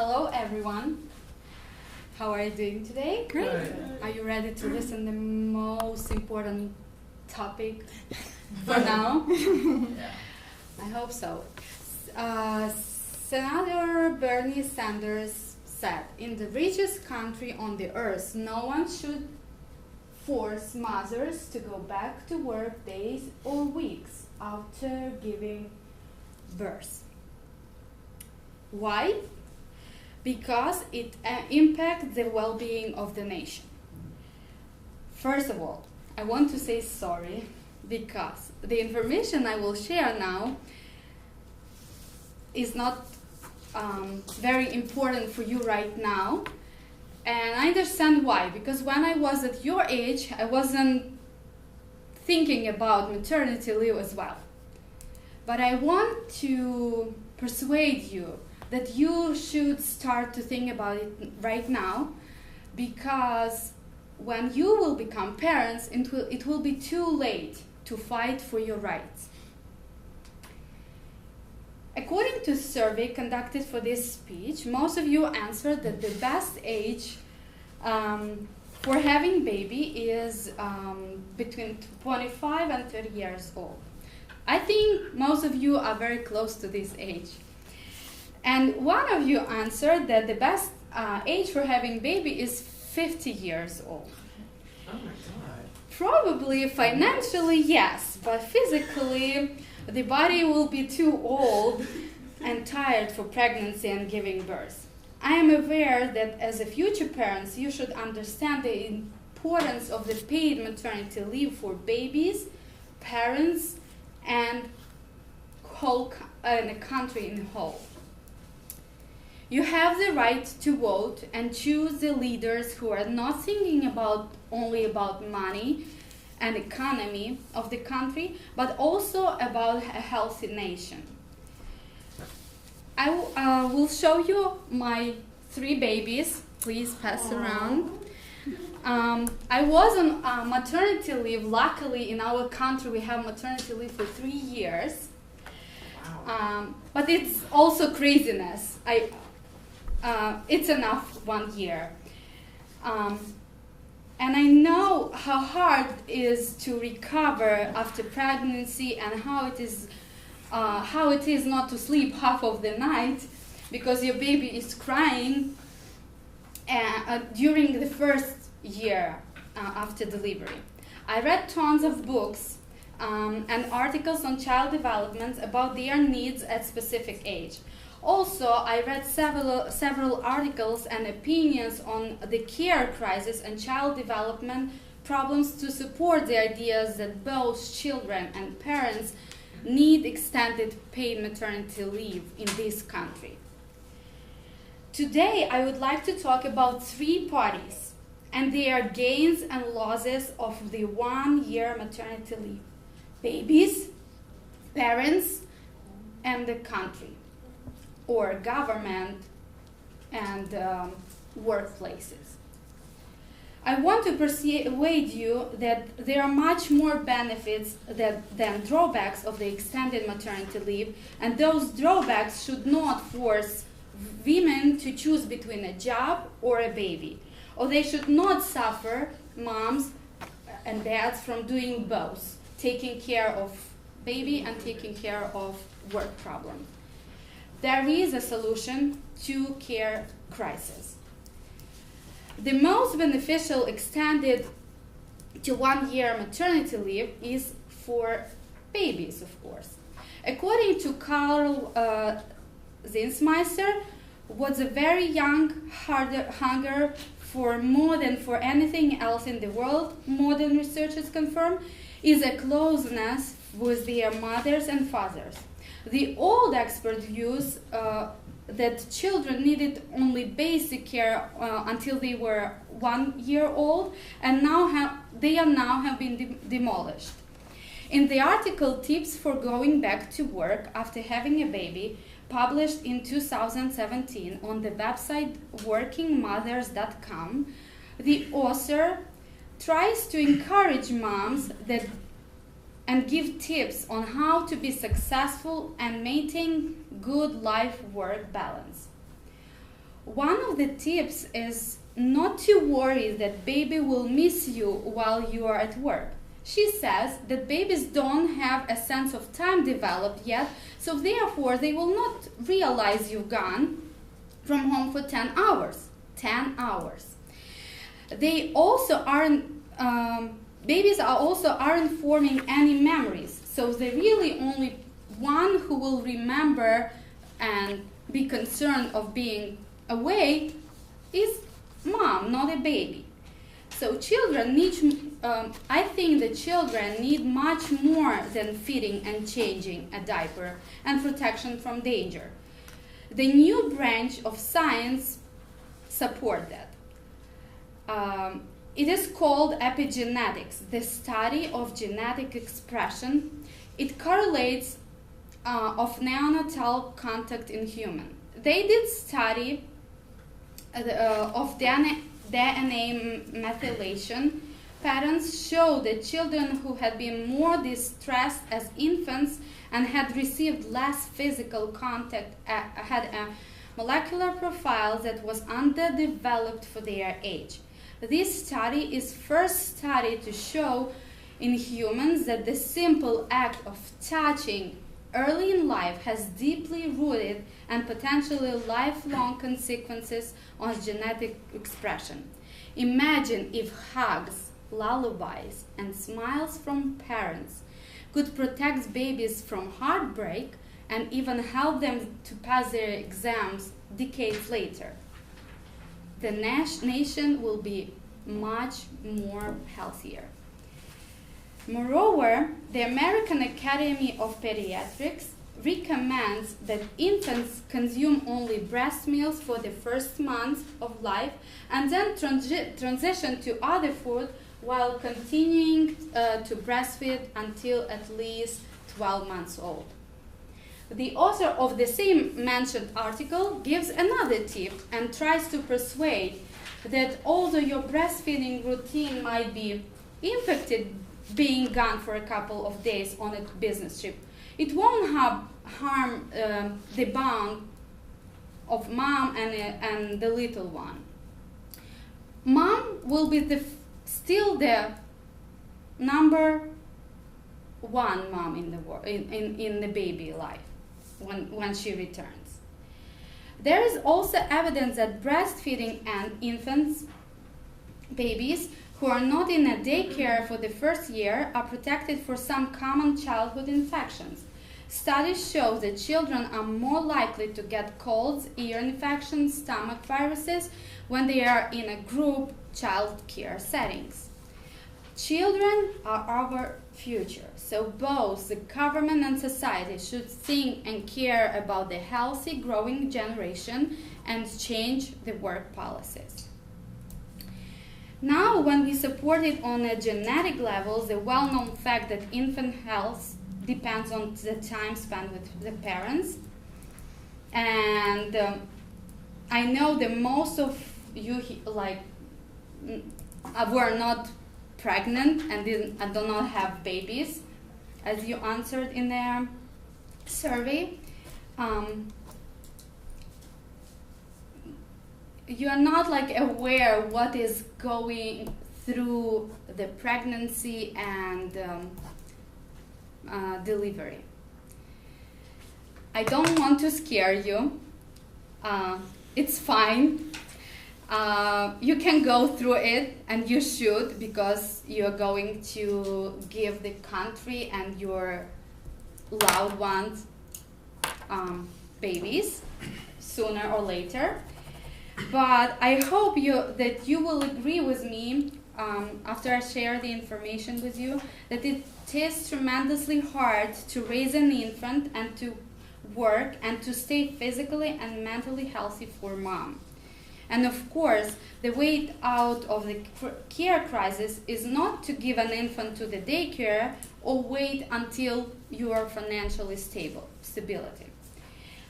Hello everyone. How are you doing today? Great. Are you ready to listen to the most important topic for now? Yeah. I hope so. Senator Bernie Sanders said, "In the richest country on the earth, no one should force mothers to go back to work days or weeks after giving birth." Why? Because it impacts the well-being of the nation. First of all, I want to say sorry because the information I will share now is not very important for you right now. And I understand why, because when I was at your age, I wasn't thinking about maternity leave as well. But I want to persuade you that you should start to think about it right now, because when you will become parents, it will be too late to fight for your rights. According to a survey conducted for this speech, most of you answered that the best age for having baby is between 25 and 30 years old. I think most of you are very close to this age. And one of you answered that the best age for having baby is 50 years old. Oh my God. Probably financially, yes, but physically, the body will be too old and tired for pregnancy and giving birth. I am aware that as a future parents, you should understand the importance of the paid maternity leave for babies, parents, and the country in whole. You have the right to vote and choose the leaders who are not thinking only about money and economy of the country, but also about a healthy nation. I will show you my 3 babies. Please pass around. I was on maternity leave. Luckily, in our country, we have maternity leave for 3 years. But it's also craziness. It's enough 1 year. And I know how hard it is to recover after pregnancy, and how it is not to sleep half of the night because your baby is crying during the first year after delivery. I read tons of books and articles on child development about their needs at specific age. Also, I read several articles and opinions on the care crisis and child development problems to support the ideas that both children and parents need extended paid maternity leave in this country. Today, I would like to talk about 3 parties and their gains and losses of the 1-year maternity leave: babies, parents, and the country, or government and workplaces. I want to persuade you that there are much more benefits than drawbacks of the extended maternity leave, and those drawbacks should not force women to choose between a job or a baby, or they should not suffer moms and dads from doing both, taking care of baby and taking care of work problems. There is a solution to care crisis. The most beneficial extended to 1-year maternity leave is for babies, of course. According to Karl Zinsmeister, was a very young hunger for more than for anything else in the world, modern researchers confirm, is a closeness with their mothers and fathers. The old expert views that children needed only basic care until they were 1 year old, and they are now have been demolished. In the article Tips for Going Back to Work After Having a Baby, published in 2017 on the website workingmothers.com, the author tries to encourage moms and give tips on how to be successful and maintain good life-work balance. One of the tips is not to worry that baby will miss you while you are at work. She says that babies don't have a sense of time developed yet, so therefore they will not realize you've gone from home for 10 hours. 10 hours. They also aren't, babies aren't forming any memories, so the really only one who will remember and be concerned of being away is mom, not a baby. So children need, I think that children need much more than feeding and changing a diaper and protection from danger. The new branch of science support that. It is called epigenetics, the study of genetic expression. It correlates of neonatal contact in human. They did study of DNA methylation patterns show that children who had been more distressed as infants and had received less physical contact had a molecular profile that was underdeveloped for their age. This study is first study to show in humans that the simple act of touching early in life has deeply rooted and potentially lifelong consequences on genetic expression. Imagine if hugs, lullabies, and smiles from parents could protect babies from heartbreak and even help them to pass their exams decades later. The nation will be much more healthier. Moreover, the American Academy of Pediatrics recommends that infants consume only breast meals for the first months of life and then transition to other food while continuing to breastfeed until at least 12 months old. The author of the same mentioned article gives another tip and tries to persuade that although your breastfeeding routine might be impacted being gone for a couple of days on a business trip, it won't harm the bond of mom and the little one. Mom will be still the number one mom in the world in the baby life when she returns. There is also evidence that breastfeeding and infants, babies who are not in a daycare for the first year are protected for some common childhood infections. Studies show that children are more likely to get colds, ear infections, stomach viruses when they are in a group child care settings. Children are our future, so both the government and society should think and care about the healthy growing generation and change the work policies. Now, when we support it on a genetic level, the well-known fact that infant health depends on the time spent with the parents. And I know that most of you were not pregnant and do not have babies, as you answered in their survey. You are not aware what is going through the pregnancy and delivery. I don't want to scare you. It's fine. You can go through it, and you should, because you're going to give the country and your loved ones babies sooner or later. But I hope that you will agree with me after I share the information with you that it is tremendously hard to raise an infant and to work and to stay physically and mentally healthy for mom. And of course, the way out of the care crisis is not to give an infant to the daycare or wait until you are financially stability.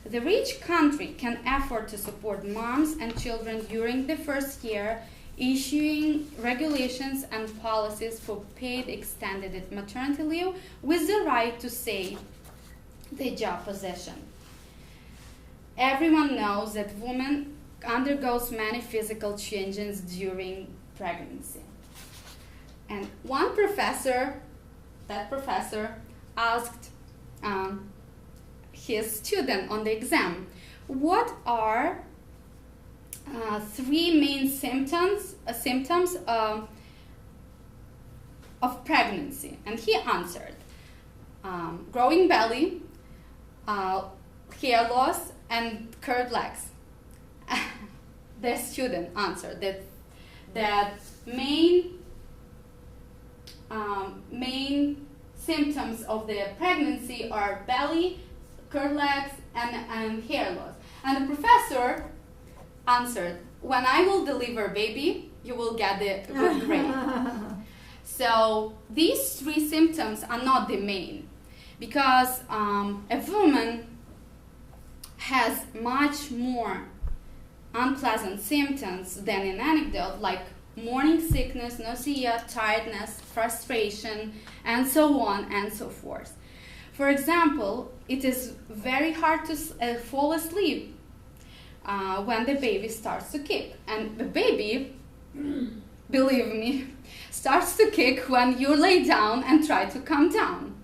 The rich country can afford to support moms and children during the first year, issuing regulations and policies for paid extended maternity leave with the right to save the job position. Everyone knows that women undergoes many physical changes during pregnancy. And one professor, asked his student on the exam, what are three main symptoms of pregnancy? And he answered, growing belly, hair loss, and curved legs. The student answered that main symptoms of the pregnancy are belly, curved legs, and hair loss. And the professor answered, when I will deliver baby, you will get the good grade. So these three symptoms are not the main, because a woman has much more unpleasant symptoms than an anecdote, like morning sickness, nausea, tiredness, frustration, and so on and so forth. For example, it is very hard to fall asleep when the baby starts to kick. And the baby, believe me, starts to kick when you lay down and try to calm down.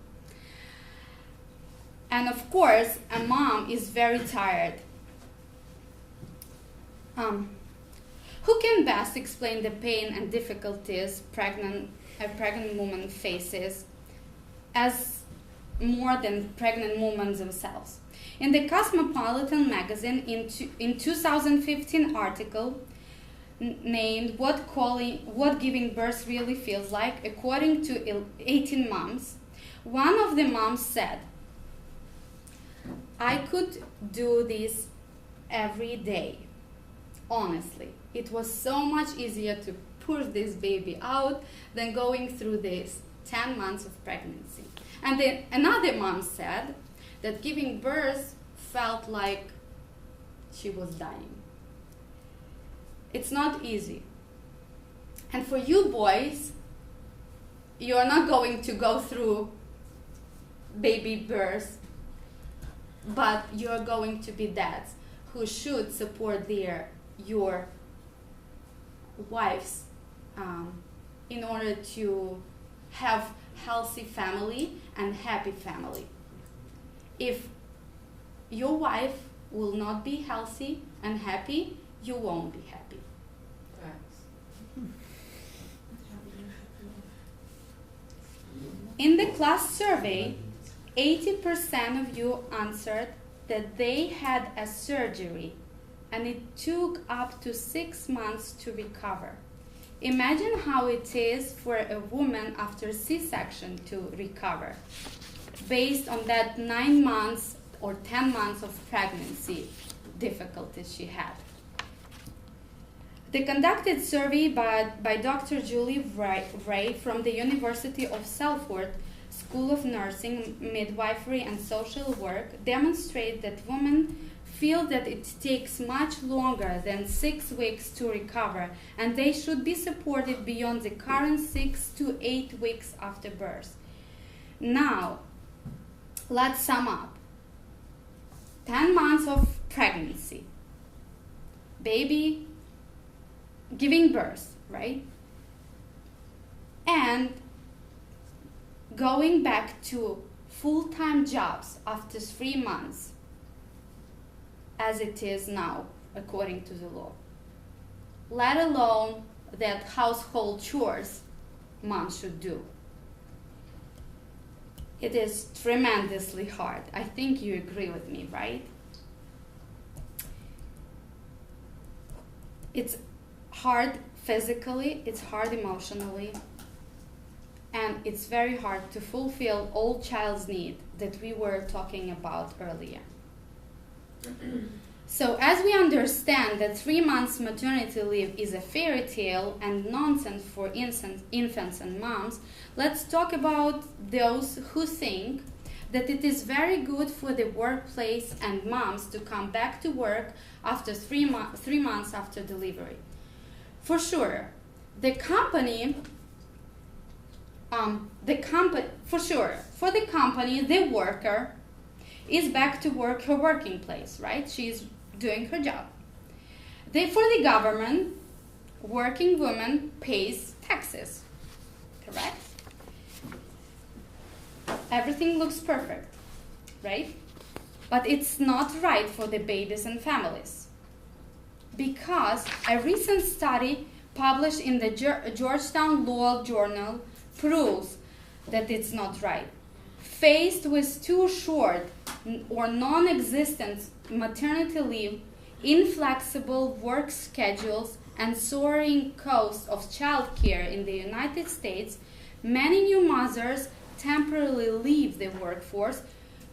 And of course, a mom is very tired. Who can best explain the pain and difficulties a pregnant woman faces as more than pregnant women themselves? In the Cosmopolitan magazine, in 2015 article named What Giving Birth Really Feels Like, according to 18 moms, one of the moms said, I could do this every day. Honestly, it was so much easier to push this baby out than going through this 10 months of pregnancy. And then another mom said that giving birth felt like she was dying. It's not easy. And for you boys, you're not going to go through baby birth, but you're going to be dads who should support your wives in order to have healthy family and happy family. If your wife will not be healthy and happy, you won't be happy. In the class survey, 80% of you answered that they had a surgery and it took up to 6 months to recover. Imagine how it is for a woman after C-section to recover, based on that 9 months or 10 months of pregnancy difficulties she had. The conducted survey by Dr. Julie Ray from the University of Salford School of Nursing, Midwifery and Social Work demonstrate that women feel that it takes much longer than 6 weeks to recover, and they should be supported beyond the current 6 to 8 weeks after birth. Now, let's sum up. 10 months of pregnancy, baby giving birth, right? And going back to full-time jobs after 3 months, as it is now, according to the law. Let alone that household chores moms should do. It is tremendously hard. I think you agree with me, right? It's hard physically, it's hard emotionally, and it's very hard to fulfill all child's needs that we were talking about earlier. So as we understand that 3 months maternity leave is a fairy tale and nonsense for infants and moms, let's talk about those who think that it is very good for the workplace and moms to come back to work after 3 months after delivery. For sure, for the company, the worker is back to work, her working place, right? She's doing her job. For the government, working woman pays taxes, correct? Everything looks perfect, right? But it's not right for the babies and families, because a recent study published in the Georgetown Law Journal proves that it's not right. Faced with too short or non-existent maternity leave, inflexible work schedules, and soaring costs of childcare in the United States, many new mothers temporarily leave the workforce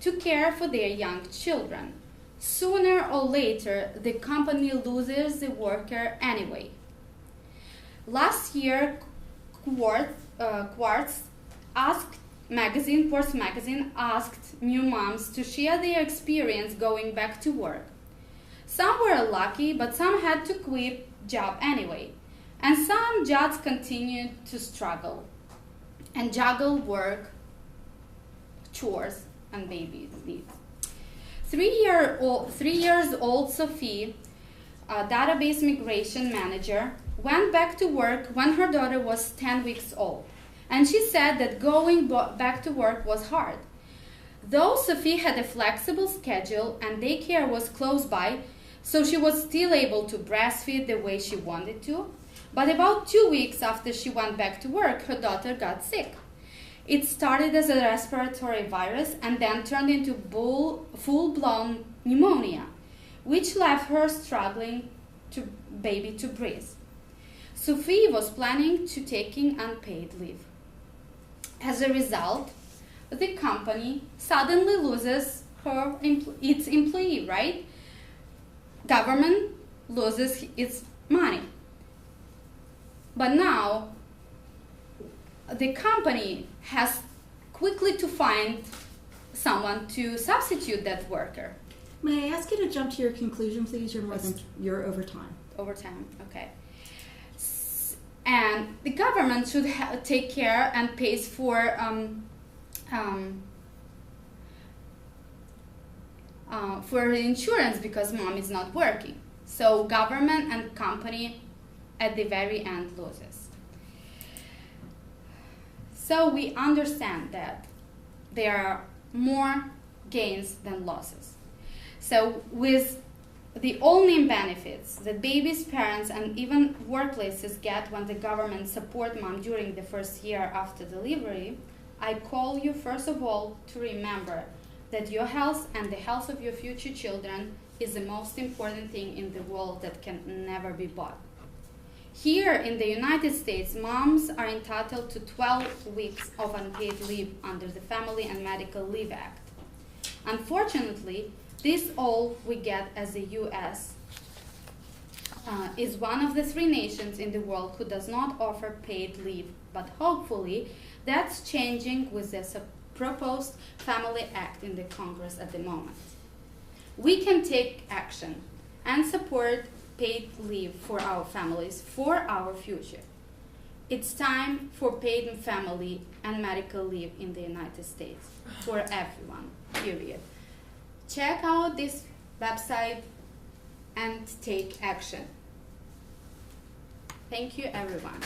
to care for their young children. Sooner or later, the company loses the worker anyway. Last year, Quartz magazine asked new moms to share their experience going back to work. Some were lucky, but some had to quit job anyway. And some just continued to struggle and juggle work, chores, and baby needs. 3 years old Sophie, a database migration manager, went back to work when her daughter was 10 weeks old. And she said that going back to work was hard. Though Sophie had a flexible schedule and daycare was close by, so she was still able to breastfeed the way she wanted to. But about 2 weeks after she went back to work, her daughter got sick. It started as a respiratory virus and then turned into full-blown pneumonia, which left her struggling to breathe. Sophie was planning to taking unpaid leave. As a result, the company suddenly loses its employee, right? Government loses its money. But now, the company has quickly to find someone to substitute that worker. May I ask you to jump to your conclusion, please? You're over time. Over time, okay. And the government should take care and pays for insurance because mom is not working. So government and company at the very end loses. So we understand that there are more gains than losses. So with the only benefits that babies, parents, and even workplaces get when the government support mom during the first year after delivery, I call you first of all to remember that your health and the health of your future children is the most important thing in the world that can never be bought. Here in the United States, moms are entitled to 12 weeks of unpaid leave under the Family and Medical Leave Act. Unfortunately, this all we get as the U.S. Is one of the 3 nations in the world who does not offer paid leave, but hopefully that's changing with the proposed Family Act in the Congress at the moment. We can take action and support paid leave for our families, for our future. It's time for paid family and medical leave in the United States for everyone, period. Check out this website and take action. Thank you, everyone.